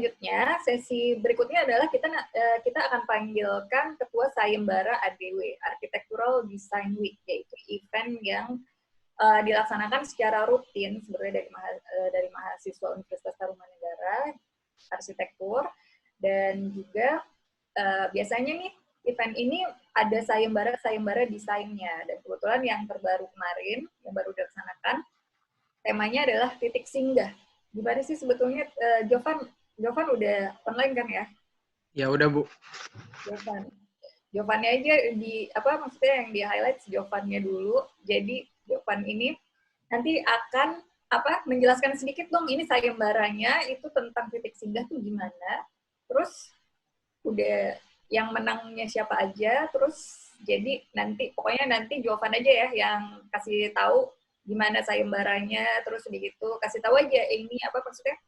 selanjutnya, sesi berikutnya adalah kita akan panggilkan Ketua Sayembara ADW, Architectural Design Week, yaitu event yang dilaksanakan secara rutin sebenarnya dari mahasiswa Universitas Tarumanegara Arsitektur, dan juga biasanya nih event ini ada sayembara desainnya, dan kebetulan yang terbaru kemarin yang baru dilaksanakan temanya adalah titik singgah. Gimana sih sebetulnya, Jovan udah online kan ya? Ya udah Bu. Jovannya aja maksudnya yang di highlight Jovannya dulu. Jadi Jovan ini nanti akan menjelaskan sedikit dong ini sayembaranya itu tentang titik singgah tuh gimana. Terus udah yang menangnya siapa aja, terus jadi pokoknya nanti Jovan aja ya yang kasih tahu gimana sayembaranya, terus begitu kasih tahu aja ini maksudnya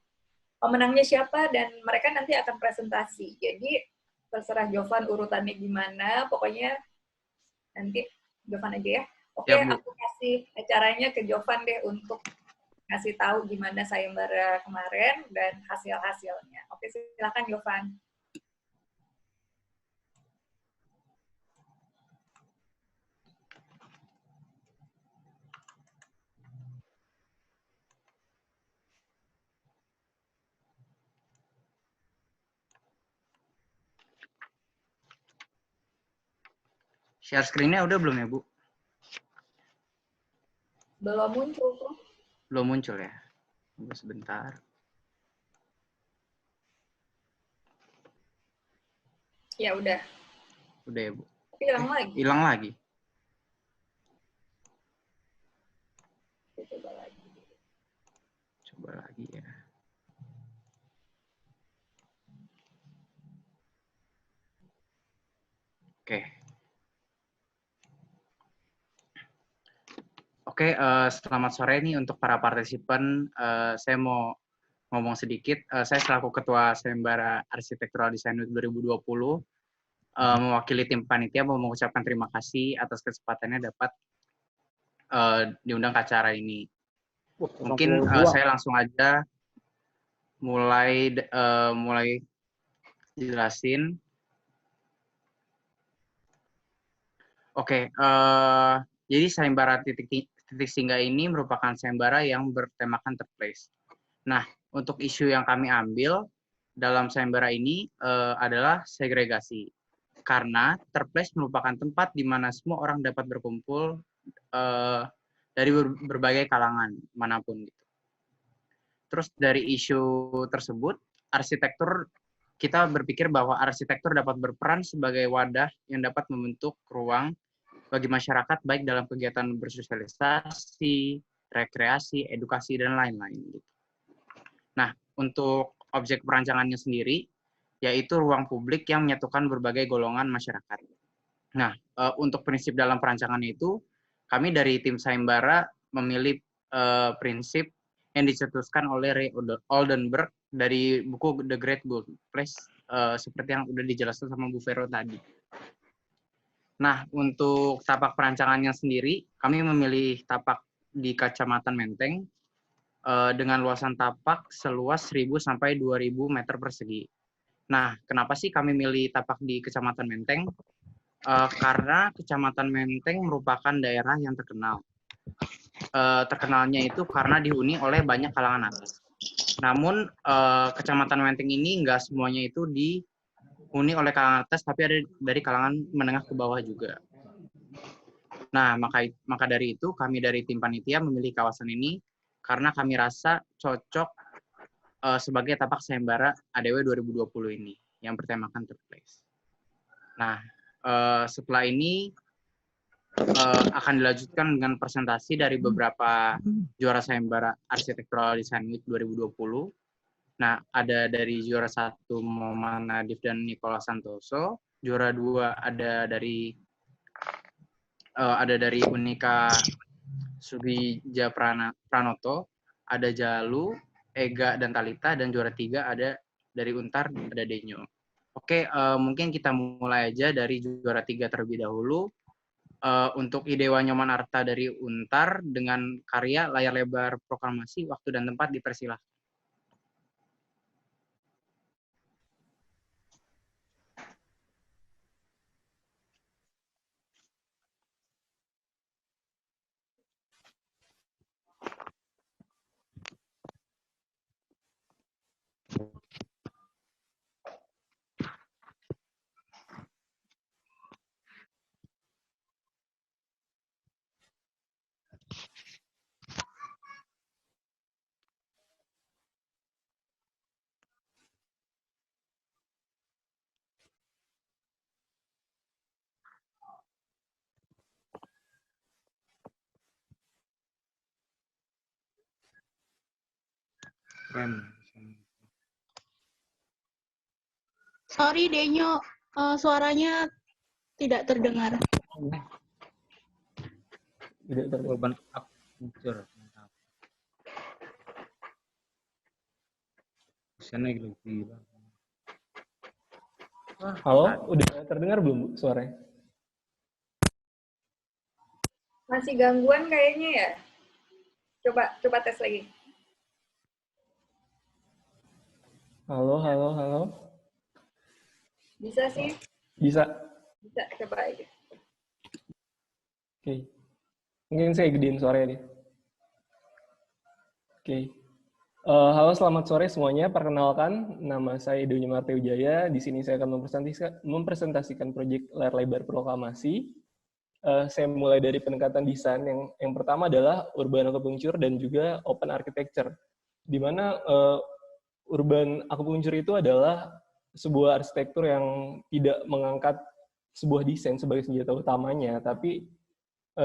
pemenangnya siapa, dan mereka nanti akan presentasi. Jadi terserah Jovan urutannya gimana, pokoknya nanti Jovan aja ya. Oke, ya, aku kasih acaranya ke Jovan deh untuk ngasih tahu gimana sayembara kemarin dan hasil-hasilnya. Oke, silakan Jovan. Share screen-nya udah belum ya, Bu? Belum muncul tuh. Belum muncul ya? Tunggu sebentar. Ya udah. Udah ya, Bu? Hilang lagi. Hilang lagi. Coba lagi ya. Oke. Oke, selamat sore nih untuk para partisipan. Saya mau ngomong sedikit. Saya selaku Ketua Sayembara Architectural Design Week 2020, mewakili tim panitia mau mengucapkan terima kasih atas kesempatannya dapat diundang ke acara ini. Mungkin saya langsung aja mulai jelasin. Oke, jadi sayembara titik singgah ini merupakan sayembara yang bertemakan third place. Nah, untuk isu yang kami ambil dalam sayembara ini adalah segregasi. Karena third place merupakan tempat di mana semua orang dapat berkumpul dari berbagai kalangan manapun. Terus dari isu tersebut, kita berpikir bahwa arsitektur dapat berperan sebagai wadah yang dapat membentuk ruang bagi masyarakat baik dalam kegiatan bersosialisasi, rekreasi, edukasi, dan lain-lain. Nah, untuk objek perancangannya sendiri, yaitu ruang publik yang menyatukan berbagai golongan masyarakat. Nah, untuk prinsip dalam perancangannya itu, kami dari tim Sayembara memilih prinsip yang dicetuskan oleh Ray Oldenburg dari buku The Great Good Place, seperti yang sudah dijelaskan sama Bu Vero tadi. Nah, untuk tapak perancangannya sendiri, kami memilih tapak di Kecamatan Menteng dengan luasan tapak seluas 1.000 sampai 2.000 meter persegi. Nah, kenapa sih kami milih tapak di Kecamatan Menteng? Karena Kecamatan Menteng merupakan daerah yang terkenal. Terkenalnya itu karena dihuni oleh banyak kalangan atas. Namun, Kecamatan Menteng ini nggak semuanya itu dihuni oleh kalangan atas, tapi ada dari kalangan menengah ke bawah juga. Nah, maka dari itu kami dari tim panitia memilih kawasan ini karena kami rasa cocok sebagai tapak sayembara ADW 2020 ini yang bertemakan third place. Nah, setelah ini akan dilanjutkan dengan presentasi dari beberapa juara sayembara Architectural Design Week 2020. Nah, ada dari juara 1 Muhammad Nadif dan Nicholas Santoso, juara 2 ada dari Unika Sugija Pranoto, ada Jalu, Ega dan Talita, dan juara 3 ada dari Untar, ada Denyo. Oke, mungkin kita mulai aja dari juara 3 terlebih dahulu. Untuk Idewa Nyoman Arta dari Untar dengan karya layar lebar proklamasi, waktu dan tempat dipersilahkan. Sorry Denyo, suaranya tidak terdengar. Tidak terdengar. Halo, udah terdengar belum Bu, suaranya? Masih gangguan kayaknya ya. Coba tes lagi. Halo. Bisa sih? Bisa. Bisa, coba aja. Oke. Mungkin saya gedein suaranya deh. Oke. Halo, selamat sore semuanya. Perkenalkan, nama saya Donyo Marte Wijaya. Di sini saya akan mempresentasikan proyek layar lebar proklamasi. Saya mulai dari pendekatan desain. Yang pertama adalah urban acupuncture dan juga open architecture. Di mana urban acupuncture itu adalah sebuah arsitektur yang tidak mengangkat sebuah desain sebagai senjata utamanya, tapi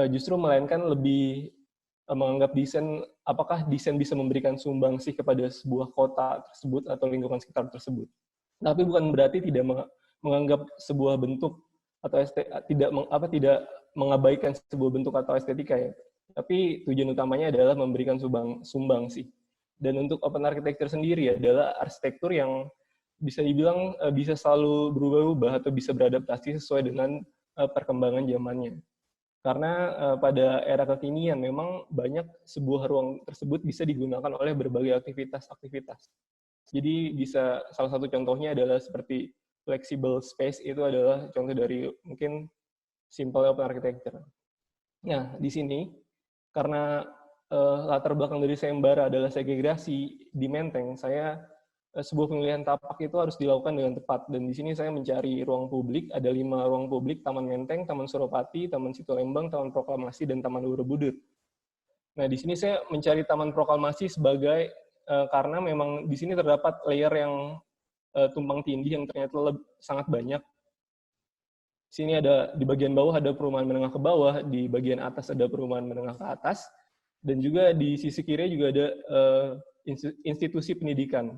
justru melainkan lebih menganggap desain, apakah desain bisa memberikan sumbangsih kepada sebuah kota tersebut atau lingkungan sekitar tersebut. Tapi bukan berarti tidak menganggap sebuah bentuk atau tidak mengabaikan sebuah bentuk atau estetika ya. Tapi tujuan utamanya adalah memberikan sumbangsih. Dan untuk open architecture sendiri adalah arsitektur yang bisa dibilang bisa selalu berubah-ubah atau bisa beradaptasi sesuai dengan perkembangan zamannya. Karena pada era kekinian memang banyak sebuah ruang tersebut bisa digunakan oleh berbagai aktivitas. Jadi bisa salah satu contohnya adalah seperti flexible space, itu adalah contoh dari mungkin simple open architecture. Nah, di sini karena latar belakang dari sayembara adalah segregasi di Menteng, sebuah pemilihan tapak itu harus dilakukan dengan tepat. Dan di sini saya mencari ruang publik, ada 5 ruang publik, Taman Menteng, Taman Suropati, Taman Situlembang, Taman Proklamasi, dan Taman Borobudur. Nah, di sini saya mencari Taman Proklamasi sebagai, karena memang di sini terdapat layer yang tumpang tindih yang ternyata sangat banyak. Di sini ada, di bagian bawah ada perumahan menengah ke bawah, di bagian atas ada perumahan menengah ke atas, dan juga di sisi kiri juga ada institusi pendidikan.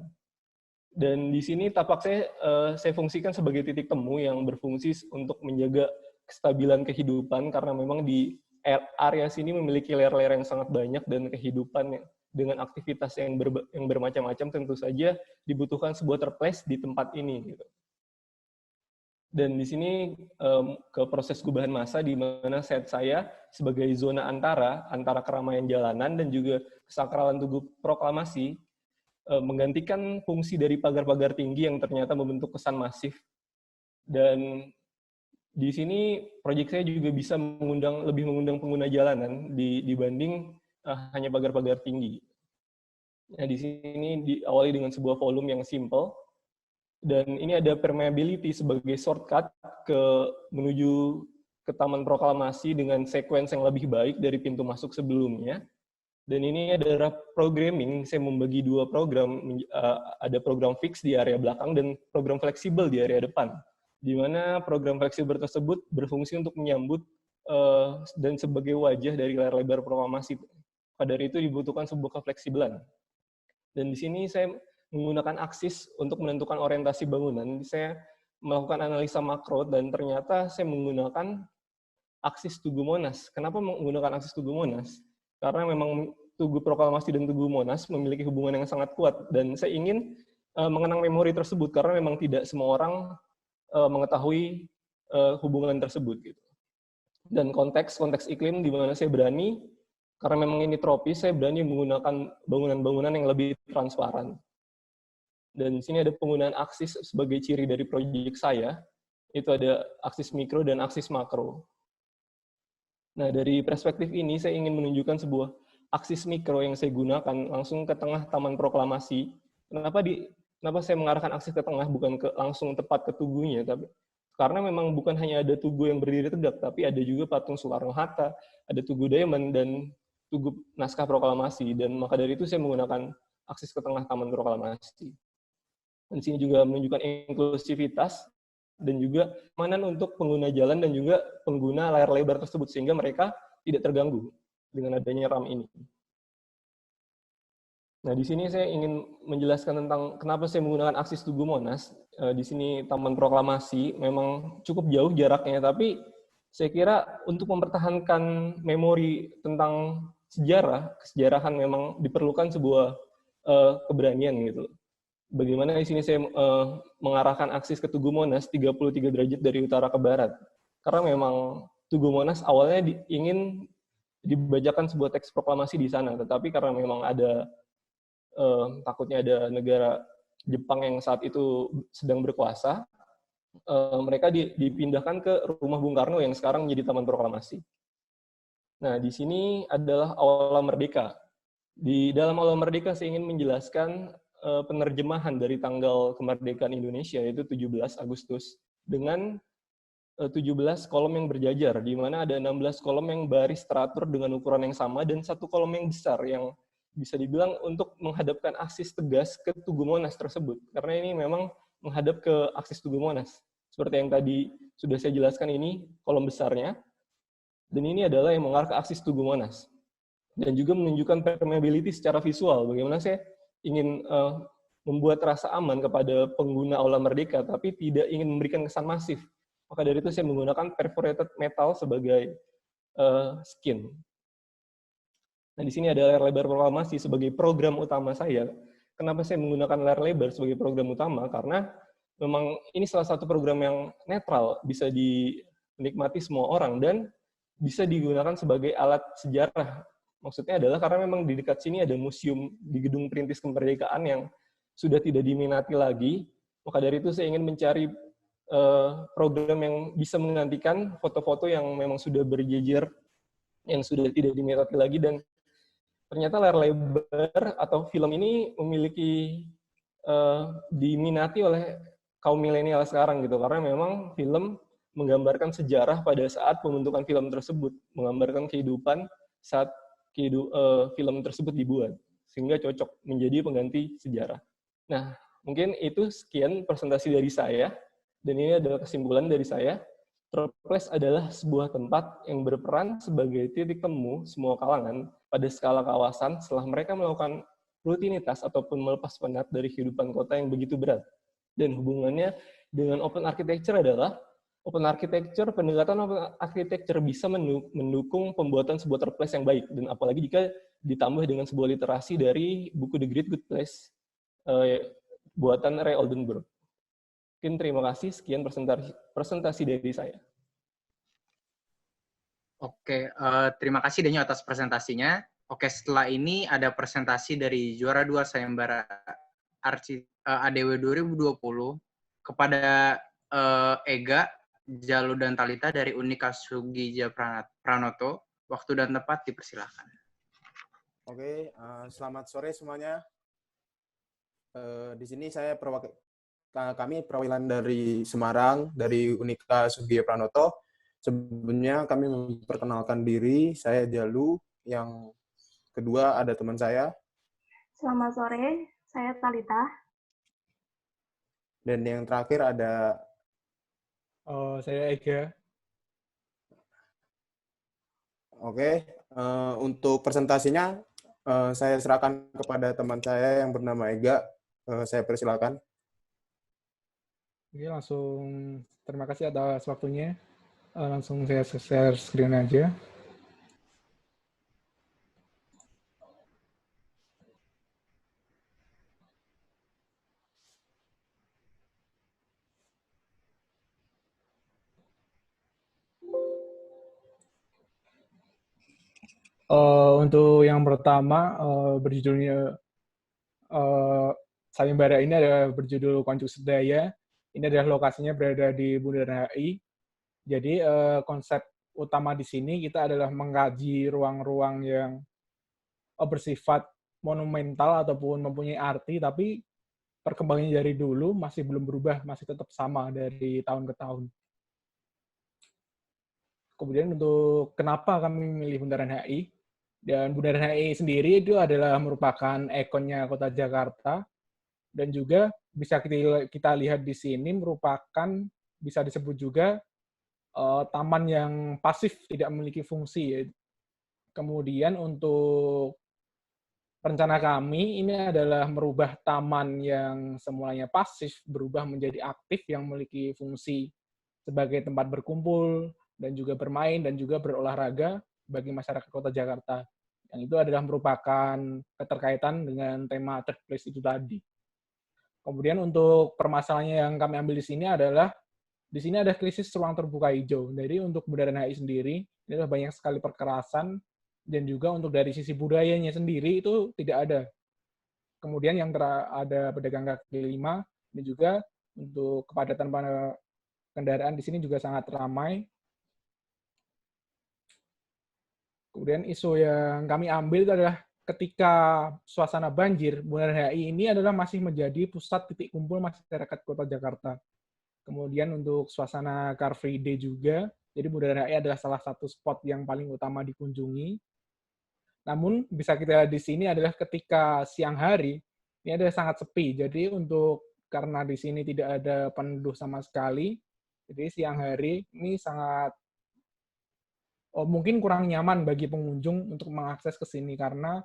Dan di sini tapak saya fungsikan sebagai titik temu yang berfungsi untuk menjaga kestabilan kehidupan, karena memang di area sini memiliki layar-layar yang sangat banyak dan kehidupan dengan aktivitas yang bermacam-macam tentu saja dibutuhkan sebuah terplace di tempat ini. Gitu. Dan di sini ke proses gubahan massa di mana set saya sebagai zona antara keramaian jalanan dan juga kesakralan Tugu Proklamasi menggantikan fungsi dari pagar-pagar tinggi yang ternyata membentuk kesan masif. Dan di sini proyek saya juga bisa lebih mengundang pengguna jalanan dibanding hanya pagar-pagar tinggi. Nah, di sini diawali dengan sebuah volume yang simple, dan ini ada permeability sebagai shortcut menuju ke Taman Proklamasi dengan sequence yang lebih baik dari pintu masuk sebelumnya. Dan ini adalah programming, saya membagi 2 program, ada program fix di area belakang dan program fleksibel di area depan. Di mana program fleksibel tersebut berfungsi untuk menyambut dan sebagai wajah dari layar lebar proklamasi. Pada dari itu dibutuhkan sebuah kefleksibelan. Dan di sini saya menggunakan aksis untuk menentukan orientasi bangunan. Saya melakukan analisa makro dan ternyata saya menggunakan aksis Tugu Monas. Kenapa menggunakan aksis Tugu Monas? Karena memang Tugu Proklamasi dan Tugu Monas memiliki hubungan yang sangat kuat, dan saya ingin mengenang memori tersebut karena memang tidak semua orang mengetahui hubungan tersebut. Gitu. Dan konteks iklim di mana saya berani, karena memang ini tropis, saya berani menggunakan bangunan-bangunan yang lebih transparan. Dan di sini ada penggunaan aksis sebagai ciri dari proyek saya, itu ada aksis mikro dan aksis makro. Nah, dari perspektif ini saya ingin menunjukkan sebuah aksis mikro yang saya gunakan langsung ke tengah Taman Proklamasi. Kenapa saya mengarahkan aksis ke tengah, bukan langsung tepat ke tugunya, tapi karena memang bukan hanya ada tugu yang berdiri tegak, tapi ada juga patung Soekarno-Hatta, ada Tugu Diamond, dan Tugu Naskah Proklamasi. Dan maka dari itu saya menggunakan aksis ke tengah Taman Proklamasi. Dan sini juga menunjukkan inklusivitas dan juga keamanan untuk pengguna jalan dan juga pengguna layar lebar tersebut, sehingga mereka tidak terganggu dengan adanya RAM ini. Nah, di sini saya ingin menjelaskan tentang kenapa saya menggunakan aksis Tugu Monas. Di sini Taman Proklamasi memang cukup jauh jaraknya, tapi saya kira untuk mempertahankan memori tentang kesejarahan memang diperlukan sebuah keberanian gitu. Bagaimana di sini saya mengarahkan aksis ke Tugu Monas 33 derajat dari utara ke barat. Karena memang Tugu Monas awalnya ingin dibacakan sebuah teks proklamasi di sana, tetapi karena memang ada takutnya ada negara Jepang yang saat itu sedang berkuasa, mereka dipindahkan ke rumah Bung Karno yang sekarang menjadi Taman Proklamasi. Nah, di sini adalah Aula Merdeka. Di dalam Aula Merdeka saya ingin menjelaskan penerjemahan dari tanggal kemerdekaan Indonesia, yaitu 17 Agustus, dengan 17 kolom yang berjajar, di mana ada 16 kolom yang baris teratur dengan ukuran yang sama, dan satu kolom yang besar yang bisa dibilang untuk menghadapkan aksis tegas ke Tugu Monas tersebut. Karena ini memang menghadap ke aksis Tugu Monas. Seperti yang tadi sudah saya jelaskan, ini kolom besarnya, dan ini adalah yang mengarah ke aksis Tugu Monas. Dan juga menunjukkan permeability secara visual, bagaimana saya ingin membuat rasa aman kepada pengguna Aula Merdeka, tapi tidak ingin memberikan kesan masif. Maka dari itu saya menggunakan perforated metal sebagai skin. Nah, di sini ada layar lebar proklamasi sebagai program utama saya. Kenapa saya menggunakan layar lebar sebagai program utama? Karena memang ini salah satu program yang netral, bisa dinikmati semua orang, dan bisa digunakan sebagai alat sejarah. Maksudnya adalah karena memang di dekat sini ada museum di Gedung Perintis Kemerdekaan yang sudah tidak diminati lagi. Maka dari itu saya ingin mencari program yang bisa menggantikan foto-foto yang memang sudah berjejer, yang sudah tidak diminati lagi, dan ternyata layar lebar atau film ini memiliki diminati oleh kaum milenial sekarang gitu, karena memang film menggambarkan sejarah pada saat pembentukan film tersebut, menggambarkan kehidupan saat film tersebut dibuat, sehingga cocok menjadi pengganti sejarah. Nah, mungkin itu sekian presentasi dari saya, dan ini adalah kesimpulan dari saya. Turquoise adalah sebuah tempat yang berperan sebagai titik temu semua kalangan pada skala kawasan setelah mereka melakukan rutinitas ataupun melepas penat dari kehidupan kota yang begitu berat. Dan hubungannya dengan open architecture adalah pendekatan open architecture bisa mendukung pembuatan sebuah Turquoise yang baik, dan apalagi jika ditambah dengan sebuah literasi dari buku The Great Good Place buatan Ray Oldenburg. Mungkin terima kasih, sekian presentasi dari saya. Oke, terima kasih Denyo atas presentasinya. Oke, setelah ini ada presentasi dari juara 2 sayembara ADW 2020 kepada Ega, Jalu, dan Talita dari Unika Sugija Pranoto. Waktu dan tempat dipersilakan. Oke, selamat sore semuanya. Di sini kami perwakilan dari Semarang, dari Unika Sugija Pranoto. Sebelumnya kami memperkenalkan diri, saya Jalu, yang kedua ada teman saya. Selamat sore, saya Talita. Dan yang terakhir ada... saya Ega. Oke, untuk presentasinya saya serahkan kepada teman saya yang bernama Ega. Saya persilakan. Oke, langsung terima kasih atas waktunya. Langsung saya share screen aja. Untuk yang pertama, berjudulnya sayembara ini adalah berjudul Konjuk Sedaya. Ini adalah lokasinya berada di Bundaran HI. Jadi konsep utama di sini kita adalah mengkaji ruang-ruang yang bersifat monumental ataupun mempunyai arti, tapi perkembangannya dari dulu masih belum berubah, masih tetap sama dari tahun ke tahun. Kemudian untuk kenapa kami memilih Bundaran HI, dan Bundaran HI sendiri itu adalah merupakan ikonnya kota Jakarta, dan juga bisa kita lihat di sini merupakan, bisa disebut juga taman yang pasif, tidak memiliki fungsi. Kemudian untuk rencana kami ini adalah merubah taman yang semulanya pasif berubah menjadi aktif yang memiliki fungsi sebagai tempat berkumpul dan juga bermain dan juga berolahraga bagi masyarakat Kota Jakarta. Yang itu adalah merupakan keterkaitan dengan tema third place itu tadi. Kemudian untuk permasalahan yang kami ambil di sini ada krisis ruang terbuka hijau. Jadi untuk Bundaran HI sendiri, ini adalah banyak sekali perkerasan, dan juga untuk dari sisi budayanya sendiri itu tidak ada. Kemudian yang ada pedagang kaki lima, dan juga untuk kepadatan kendaraan di sini juga sangat ramai. Kemudian isu yang kami ambil itu adalah ketika suasana banjir, Bundaran HI ini adalah masih menjadi pusat titik kumpul masyarakat Kota Jakarta. Kemudian untuk suasana Car Free Day juga, jadi Bundaran HI adalah salah satu spot yang paling utama dikunjungi. Namun bisa kita lihat di sini adalah ketika siang hari, ini adalah sangat sepi. Jadi karena di sini tidak ada penduduk sama sekali, jadi siang hari ini sangat mungkin kurang nyaman bagi pengunjung untuk mengakses ke sini karena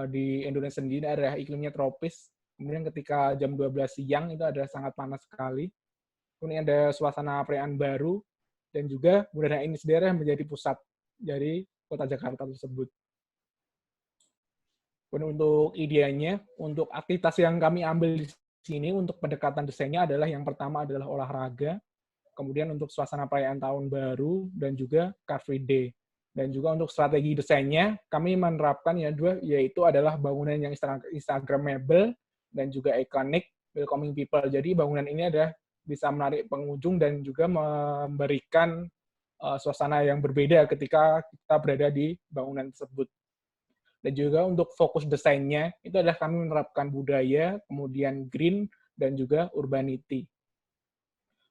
di Indonesia sendiri adalah iklimnya tropis. Kemudian ketika jam 12 siang itu adalah sangat panas sekali. Kemudian ada suasana perayaan baru dan juga Bundaran HI ini sendiri menjadi pusat dari Kota Jakarta tersebut. Kemudian untuk idenya, untuk aktivitas yang kami ambil di sini untuk pendekatan desainnya adalah yang pertama adalah olahraga, kemudian untuk suasana perayaan tahun baru, dan juga Car Free Day. Dan juga untuk strategi desainnya, kami menerapkan yaitu adalah bangunan yang Instagramable dan juga iconic, welcoming people. Jadi bangunan ini adalah bisa menarik pengunjung dan juga memberikan suasana yang berbeda ketika kita berada di bangunan tersebut. Dan juga untuk fokus desainnya, itu adalah kami menerapkan budaya, kemudian green, dan juga urbanity.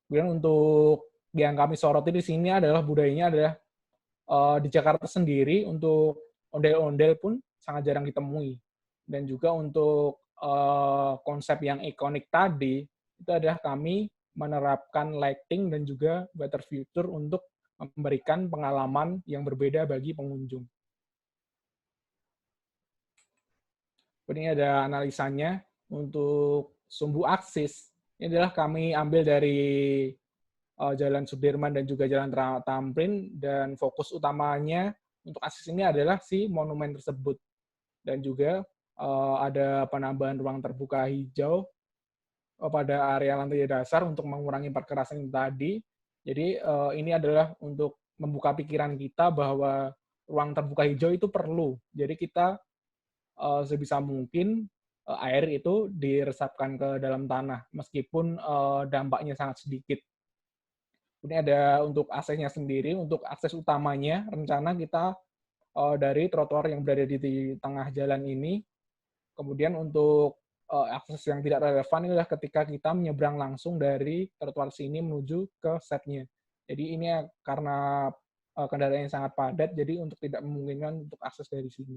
Kemudian untuk yang kami soroti di sini adalah budayanya adalah di Jakarta sendiri, untuk ondel-ondel pun sangat jarang ditemui. Dan juga untuk konsep yang ikonik tadi, itu adalah kami menerapkan lighting dan juga water feature untuk memberikan pengalaman yang berbeda bagi pengunjung. Ini ada analisanya untuk sumbu aksis. Ini adalah kami ambil dari Jalan Sudirman dan juga Jalan Tamrin, dan fokus utamanya untuk aksis ini adalah si monumen tersebut. Dan juga ada penambahan ruang terbuka hijau pada area lantai dasar untuk mengurangi perkerasan yang tadi. Jadi ini adalah untuk membuka pikiran kita bahwa ruang terbuka hijau itu perlu. Jadi kita sebisa mungkin air itu diresapkan ke dalam tanah, meskipun dampaknya sangat sedikit. Ini ada untuk aksesnya sendiri, untuk akses utamanya, rencana kita dari trotoar yang berada di tengah jalan ini. Kemudian untuk akses yang tidak relevan ini adalah ketika kita menyeberang langsung dari trotoar sini menuju ke setnya. Jadi ini karena kendaraan yang sangat padat, jadi untuk tidak memungkinkan untuk akses dari sini.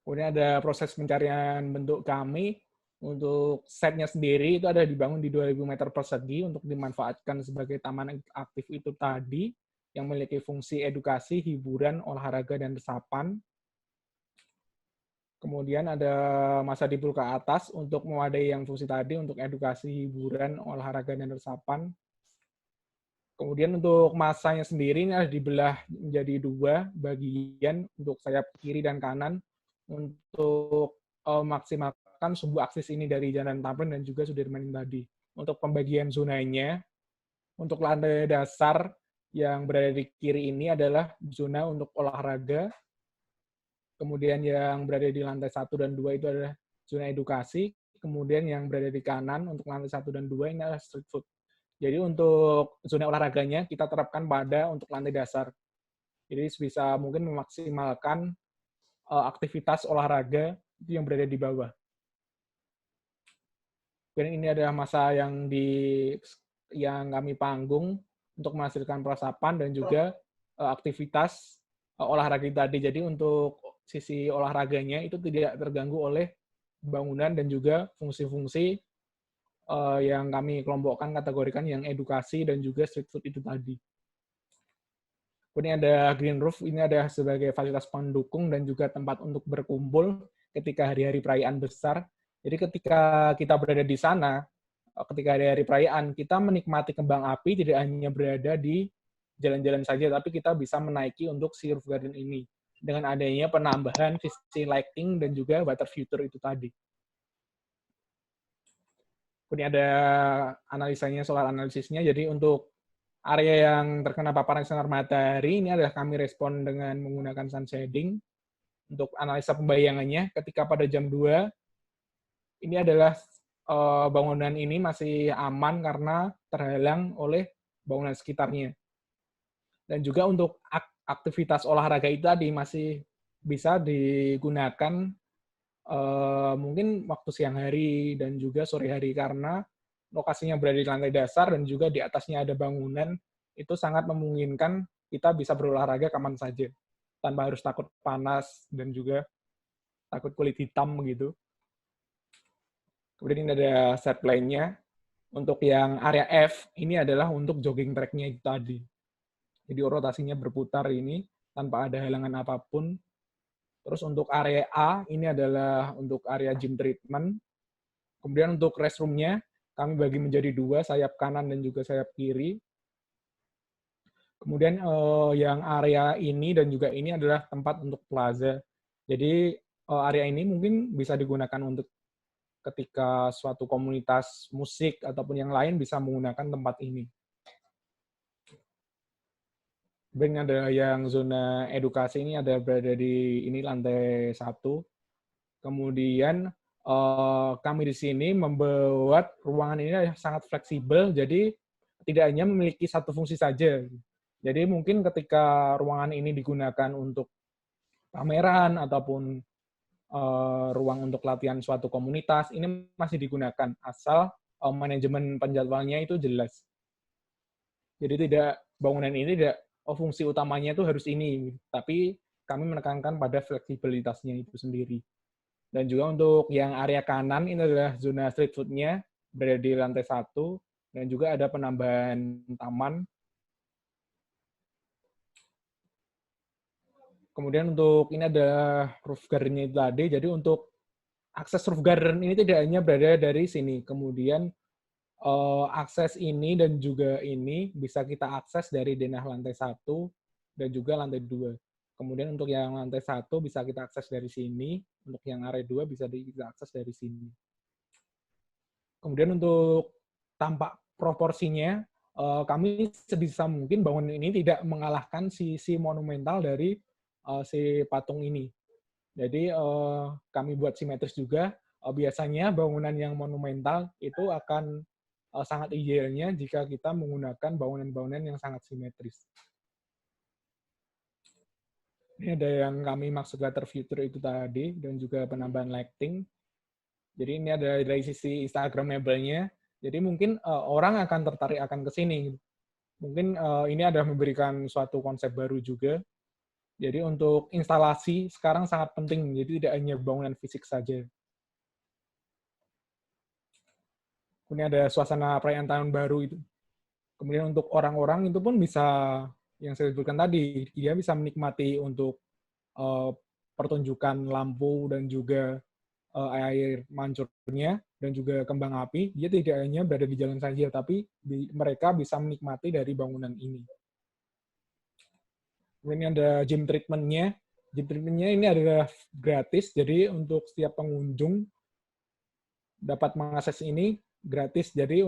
Kemudian ada proses pencarian bentuk kami. Untuk setnya sendiri itu ada dibangun di 2.000 meter persegi untuk dimanfaatkan sebagai taman aktif itu tadi, yang memiliki fungsi edukasi, hiburan, olahraga, dan resapan. Kemudian ada masa dipul ke atas untuk mewadai yang fungsi tadi untuk edukasi, hiburan, olahraga, dan resapan. Kemudian untuk masanya sendiri ini harus dibelah menjadi dua bagian untuk sayap kiri dan kanan, untuk maksimalkan sumbu akses ini dari Jalan Tamrin dan juga Sudirman tadi. Untuk pembagian zonanya, untuk lantai dasar yang berada di kiri ini adalah zona untuk olahraga, kemudian yang berada di lantai 1 dan 2 itu adalah zona edukasi, kemudian yang berada di kanan untuk lantai 1 dan 2 ini adalah street food. Jadi untuk zona olahraganya kita terapkan untuk lantai dasar. Jadi sebisa mungkin memaksimalkan aktivitas olahraga itu yang berada di bawah. Dan ini adalah masa yang kami panggung untuk menghasilkan peresapan dan juga aktivitas olahraga tadi. Jadi untuk sisi olahraganya itu tidak terganggu oleh bangunan dan juga fungsi-fungsi yang kami kelompokkan, kategorikan yang edukasi dan juga street food itu tadi. Kemudian ada green roof, ini ada sebagai fasilitas pendukung dan juga tempat untuk berkumpul ketika hari-hari perayaan besar. Jadi ketika kita berada di sana, ketika hari-hari perayaan, kita menikmati kembang api tidak hanya berada di jalan-jalan saja, tapi kita bisa menaiki untuk si roof garden ini dengan adanya penambahan sisi lighting dan juga water feature itu tadi. Kemudian ada analisanya, soal analisisnya. Jadi untuk area yang terkena paparan sinar matahari, ini adalah kami respon dengan menggunakan sun shading. Untuk analisa pembayangannya, ketika pada jam 2, ini adalah bangunan ini masih aman karena terhalang oleh bangunan sekitarnya. Dan juga untuk aktivitas olahraga itu tadi masih bisa digunakan mungkin waktu siang hari dan juga sore hari, karena lokasinya berada di lantai dasar dan juga di atasnya ada bangunan, itu sangat memungkinkan kita bisa berolahraga kapan saja, tanpa harus takut panas dan juga takut kulit hitam gitu. Kemudian ini ada set plan-nya. Untuk yang area F, ini adalah untuk jogging track-nya itu tadi. Jadi rotasinya berputar ini, tanpa ada halangan apapun. Terus untuk area A, ini adalah untuk area gym treatment. Kemudian untuk restroom-nya, kami bagi menjadi 2, sayap kanan dan juga sayap kiri. Kemudian yang area ini dan juga ini adalah tempat untuk plaza. Jadi area ini mungkin bisa digunakan untuk ketika suatu komunitas musik ataupun yang lain bisa menggunakan tempat ini. Kemudian ada yang zona edukasi, ini ada berada di ini lantai 1. Kemudian kami di sini membuat ruangan ini sangat fleksibel, jadi tidak hanya memiliki satu fungsi saja. Jadi mungkin ketika ruangan ini digunakan untuk pameran ataupun ruang untuk latihan suatu komunitas, ini masih digunakan, asal manajemen penjadwalannya itu jelas. Jadi tidak, bangunan ini tidak, fungsi utamanya itu harus ini, tapi kami menekankan pada fleksibilitasnya itu sendiri. Dan juga untuk yang area kanan, ini adalah zona street food-nya, berada di lantai 1, dan juga ada penambahan taman. Kemudian untuk ini ada roof garden-nya tadi, jadi untuk akses roof garden ini tidak hanya berada dari sini, kemudian akses ini dan juga ini bisa kita akses dari denah lantai 1 dan juga lantai 2. Kemudian untuk yang lantai 1 bisa kita akses dari sini, untuk yang area 2 bisa kita akses dari sini. Kemudian untuk tampak proporsinya, kami sebisa mungkin bangunan ini tidak mengalahkan sisi monumental dari si patung ini. Jadi kami buat simetris juga. Biasanya bangunan yang monumental itu akan sangat idealnya jika kita menggunakan bangunan-bangunan yang sangat simetris. Ini ada yang kami maksud water feature itu tadi, dan juga penambahan lighting. Jadi ini ada dari sisi Instagramable-nya. Jadi mungkin orang akan tertarik akan ke sini. Mungkin ini adalah memberikan suatu konsep baru juga. Jadi untuk instalasi sekarang sangat penting, jadi tidak hanya bangunan fisik saja. Kemudian ada suasana perayaan tahun baru itu. Kemudian untuk orang-orang itu pun bisa, yang saya sebutkan tadi, dia bisa menikmati untuk pertunjukan lampu dan juga air mancurnya dan juga kembang api. Dia tidak hanya berada di jalan saja, tapi mereka bisa menikmati dari bangunan ini. Kemudian ada gym treatment-nya. Gym treatment-nya ini adalah gratis, jadi untuk setiap pengunjung dapat mengakses ini gratis. Jadi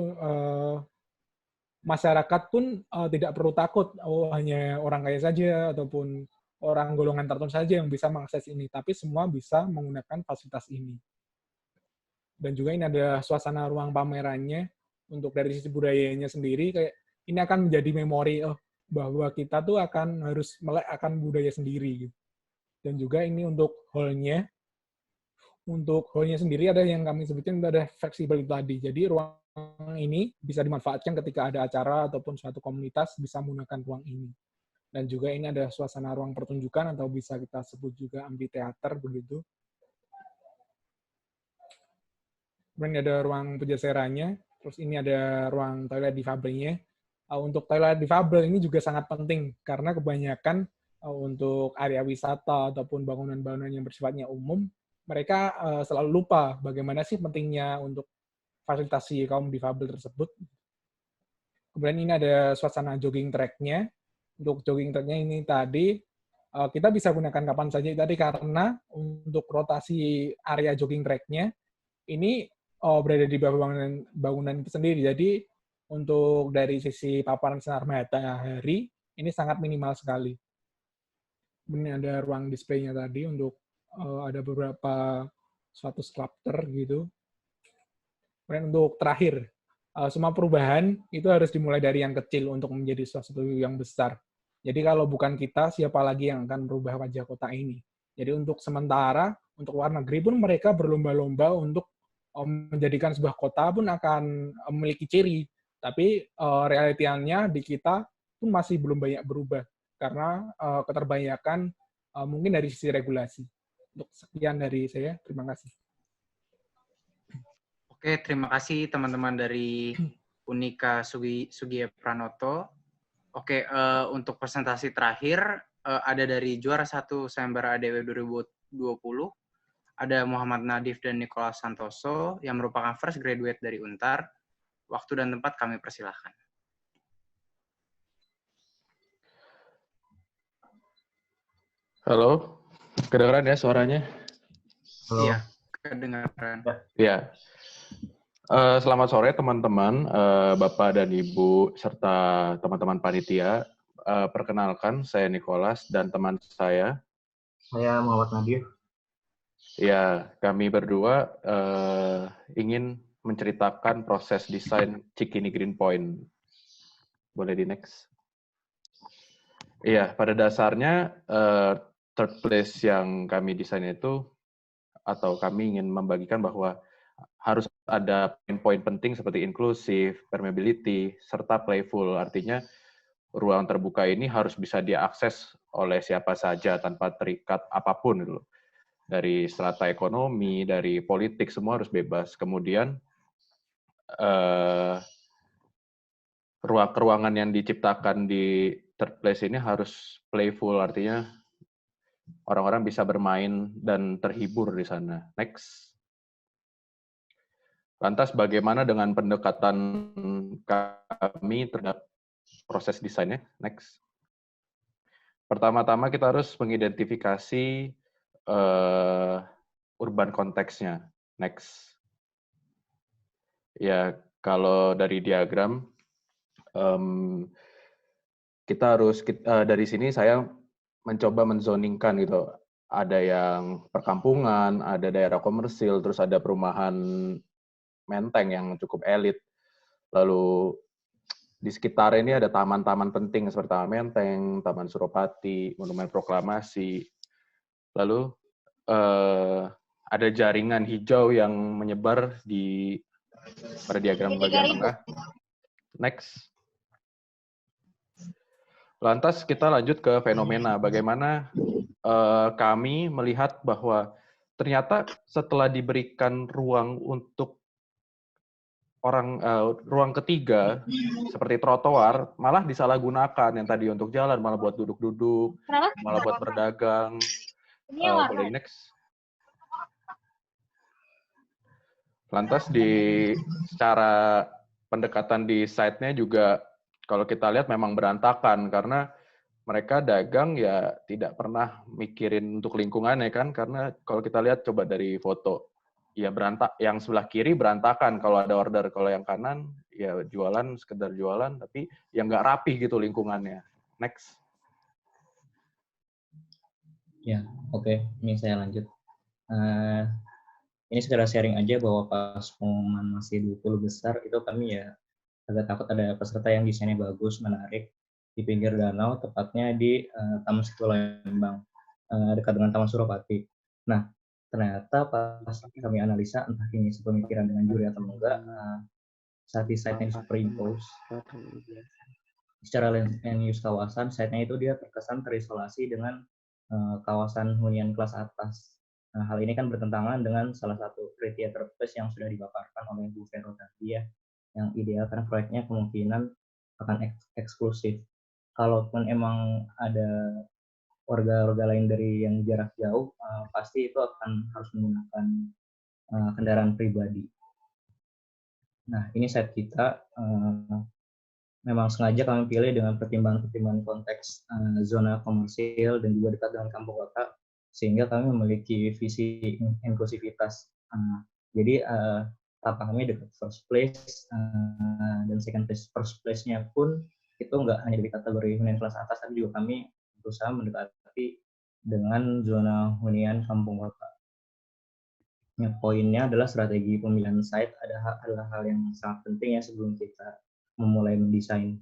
masyarakat pun tidak perlu takut, hanya orang kaya saja ataupun orang golongan tertentu saja yang bisa mengakses ini, tapi semua bisa menggunakan fasilitas ini. Dan juga ini ada suasana ruang pamerannya. Untuk dari sisi budayanya sendiri, kayak ini akan menjadi memori bahwa kita tuh harus melek akan budaya sendiri. Gitu. Dan juga ini untuk hall-nya. Untuk hall-nya sendiri ada yang kami sebutkan ada fleksibel tadi. Jadi ruang ini bisa dimanfaatkan ketika ada acara ataupun suatu komunitas bisa menggunakan ruang ini. Dan juga ini ada suasana ruang pertunjukan atau bisa kita sebut juga amphitheater begitu. Kemudian ada ruang pejaserannya. Terus ini ada ruang toilet difabelnya. untuk toilet difabel ini juga sangat penting karena kebanyakan untuk area wisata ataupun bangunan-bangunan yang bersifatnya umum, mereka selalu lupa bagaimana sih pentingnya untuk fasilitasi kaum difabel tersebut. Kemudian ini ada suasana jogging track-nya. Untuk jogging track-nya ini tadi, kita bisa gunakan kapan saja tadi karena untuk rotasi area jogging track-nya, ini berada di bawah bangunan itu sendiri. Jadi untuk dari sisi paparan sinar matahari, ini sangat minimal sekali. Kemudian ada ruang display-nya tadi untuk ada beberapa suatu sculpture gitu. Kemudian untuk terakhir, semua perubahan itu harus dimulai dari yang kecil untuk menjadi sesuatu yang besar. Jadi kalau bukan kita, siapa lagi yang akan merubah wajah kota ini? Jadi untuk sementara, untuk luar negeri pun mereka berlomba-lomba untuk menjadikan sebuah kota pun akan memiliki ciri. Tapi realitiannya di kita pun masih belum banyak berubah. Karena keterbanyakan mungkin dari sisi regulasi. Untuk sekian dari saya, terima kasih. Oke, terima kasih teman-teman dari Unika Sugiya Pranoto. Oke, untuk presentasi terakhir ada dari juara 1 sayembara ADW 2020, ada Muhammad Nadif dan Nicholas Santoso yang merupakan first graduate dari Untar. Waktu dan tempat kami persilahkan. Halo, kedengaran ya suaranya? Halo. Iya, kedengaran. Ya. Selamat sore teman-teman, Bapak dan Ibu, serta teman-teman panitia. Perkenalkan, saya Nicholas dan teman saya. Saya Muhammad Nadif. Ya, kami berdua ingin menceritakan proses desain Cikini Green Point. Boleh di next? Iya, pada dasarnya third place yang kami desain itu, atau kami ingin membagikan bahwa harus ada poin-poin penting seperti inklusif, permeability, serta playful. Artinya ruang terbuka ini harus bisa diakses oleh siapa saja tanpa terikat apapun. Gitu. Dari strata ekonomi, dari politik, semua harus bebas. Kemudian ruangan yang diciptakan di third place ini harus playful, artinya orang-orang bisa bermain dan terhibur di sana. Next. Lantas bagaimana dengan pendekatan kami terhadap proses desainnya? Next. Pertama-tama kita harus mengidentifikasi urban konteksnya. Next. Ya, kalau dari diagram, kita harus, dari sini saya mencoba menzoningkan gitu. Ada yang perkampungan, ada daerah komersil, terus ada perumahan menteng yang cukup elit. Lalu di sekitar ini ada taman-taman penting seperti Taman Menteng, Taman Suropati, Monumen Proklamasi. Lalu ada jaringan hijau yang menyebar pada diagram bagian tengah. Next. Lantas kita lanjut ke fenomena. Bagaimana kami melihat bahwa ternyata setelah diberikan ruang untuk ruang ketiga seperti trotoar malah disalahgunakan, yang tadi untuk jalan malah buat duduk-duduk, malah buat berdagang. Boleh next. Lantas secara pendekatan di site-nya juga kalau kita lihat memang berantakan karena mereka dagang ya tidak pernah mikirin untuk lingkungannya kan, karena kalau kita lihat coba dari foto ya yang sebelah kiri berantakan kalau ada order, kalau yang kanan ya jualan sekedar jualan tapi yang nggak rapih gitu lingkungannya. Next. Ya, oke. Ini saya lanjut. Ini sekedar sharing aja bahwa pas pengumuman masih 20 besar itu kami ya agak takut ada peserta yang desainnya bagus, menarik di pinggir danau, tepatnya di Taman Situ Lembang, dekat dengan Taman Suropati. Nah, ternyata pas kami analisa, entah ini sepemikiran dengan juri atau enggak, saat di site-nya superimpose, secara land use kawasan, site-nya itu dia terkesan terisolasi dengan kawasan hunian kelas atas. Nah, hal ini kan bertentangan dengan salah satu kriteria tertulis yang sudah dipaparkan oleh Bu Vero tadi ya, yang ideal karena proyeknya kemungkinan akan eksklusif. Kalaupun emang ada warga lain dari yang jarak jauh, pasti itu akan harus menggunakan kendaraan pribadi. Nah, ini site kita memang sengaja kami pilih dengan pertimbangan-pertimbangan konteks zona komersil dan juga dekat dengan kampung kota, sehingga kami memiliki visi inklusivitas. Jadi tapak kami dekat first place dan second place. First place-nya pun itu nggak hanya di kategori hunian kelas atas, tapi juga kami berusaha mendekati dengan zona hunian kampung kota. Poinnya adalah strategi pemilihan site adalah hal yang sangat penting ya sebelum kita memulai mendesain.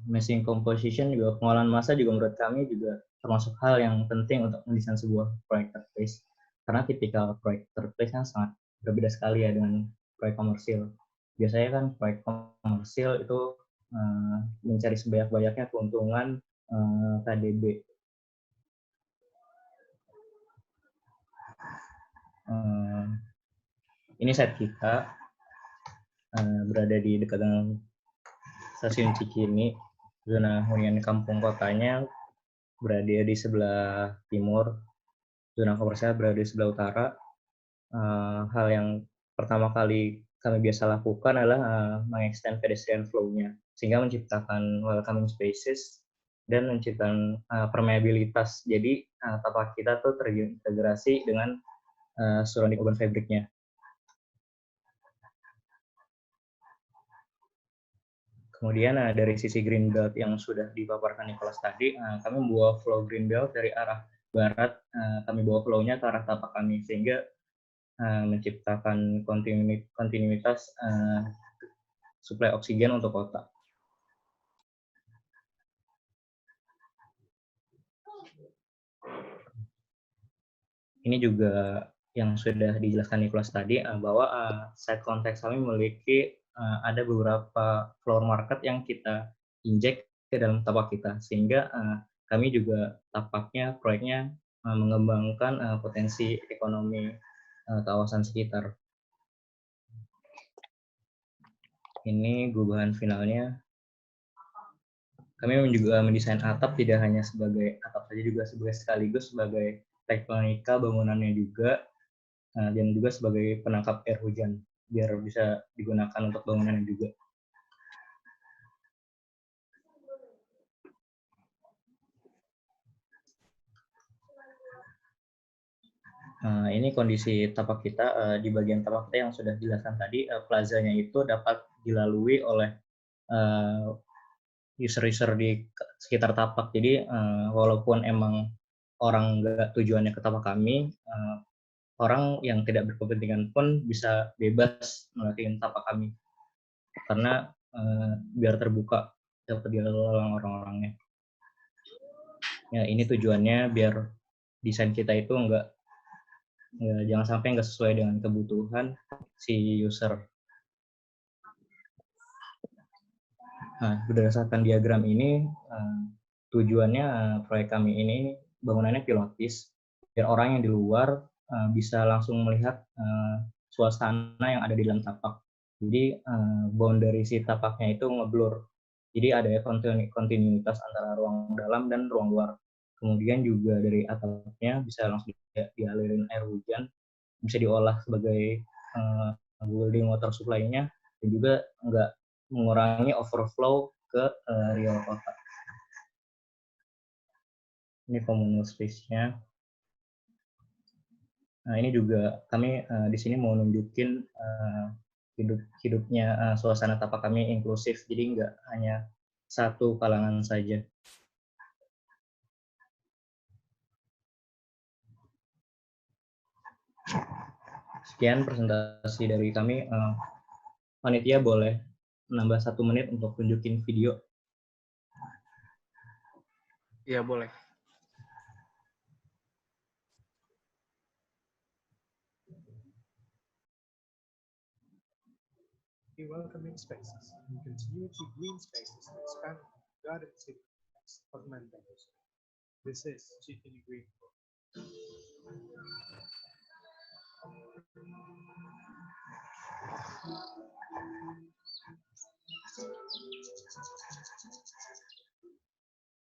Meshing composition juga, pengolahan massa juga menurut kami juga termasuk hal yang penting untuk mendesain sebuah proyek third place. Karena tipikal proyek third place kan sangat berbeda sekali ya dengan proyek komersil. Biasanya kan proyek komersil itu mencari sebanyak-banyaknya keuntungan KDB. Ini site kita berada di dekat dengan stasiun Cikini. Zona hunian kampung kotanya berada di sebelah timur, zona komersial berada di sebelah utara. Hal yang pertama kali kami biasa lakukan adalah mengextend pedestrian flow-nya, sehingga menciptakan welcoming spaces dan menciptakan permeabilitas. Jadi tapak kita tuh terintegrasi dengan surrounding urban fabric-nya. Kemudian dari sisi green belt yang sudah dipaparkan Nicholas tadi, kami membawa flow green belt dari arah barat, kami bawa flow-nya ke arah tapak kami, sehingga menciptakan kontinuitas suplai oksigen untuk kota. Ini juga yang sudah dijelaskan Nicholas tadi, bahwa site konteks kami memiliki ada beberapa floor market yang kita injek ke dalam tapak kita, sehingga kami juga proyeknya mengembangkan potensi ekonomi kawasan sekitar. Ini gubahan finalnya. Kami juga mendesain atap tidak hanya sebagai atap saja, juga sekaligus sebagai tektonika bangunannya juga, dan juga sebagai penangkap air hujan, biar bisa digunakan untuk bangunannya juga. Ini kondisi tapak kita. Di bagian tapak kita yang sudah dijelaskan tadi, plazanya itu dapat dilalui oleh user-user di sekitar tapak. Jadi walaupun emang orang nggak tujuannya ke tapak kami, orang yang tidak berkepentingan pun bisa bebas melewati tapak kami, karena biar terbuka dapat dilalang orang-orangnya. Ya, ini tujuannya biar desain kita itu jangan sampai nggak sesuai dengan kebutuhan si user. Nah, berdasarkan diagram ini, tujuannya proyek kami ini bangunannya pilotis, biar orang yang di luar bisa langsung melihat suasana yang ada di dalam tapak. Jadi boundary si tapaknya itu ngeblur. Jadi ada kontinuitas antara ruang dalam dan ruang luar. Kemudian juga dari atapnya bisa langsung dialirin air hujan, bisa diolah sebagai building water supply-nya, dan juga nggak mengurangi overflow ke real kota. Ini communal space-nya. Nah, ini juga kami di sini mau nunjukin hidupnya suasana tapak kami inklusif, jadi nggak hanya satu kalangan saja. Sekian presentasi dari kami. Panitia boleh menambah 1 menit untuk tunjukin video. Iya, boleh. Welcoming spaces and continuity green spaces to expand garden city of Mendoza. This is Cikini Green.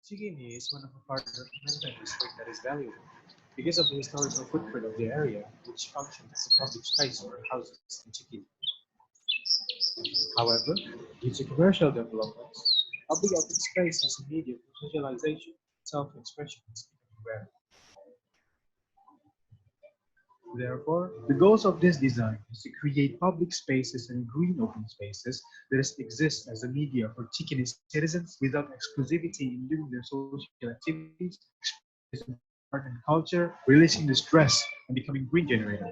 Cikini is one of the parts of Menteng district that is valuable because of the historical footprint of the area, which functions as a public space for houses in Cikini. However, due to commercial developments, public open space as a medium for socialization and self-expression is becoming rare. Therefore, the goals of this design is to create public spaces and green open spaces that exist as a media for Cikini citizens without exclusivity in doing their social activities, expressing art and culture, releasing the stress, and becoming green generator.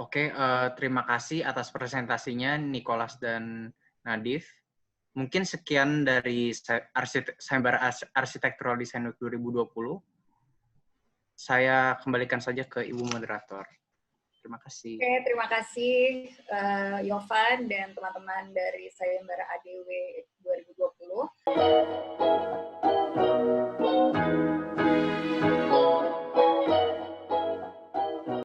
Oke, terima kasih atas presentasinya Nicholas dan Nadif. Mungkin sekian dari Sayembara Arsitektural Desain 2020. Saya kembalikan saja ke Ibu Moderator. Terima kasih. Oke, terima kasih Yovan dan teman-teman dari Sayembara ADW 2020.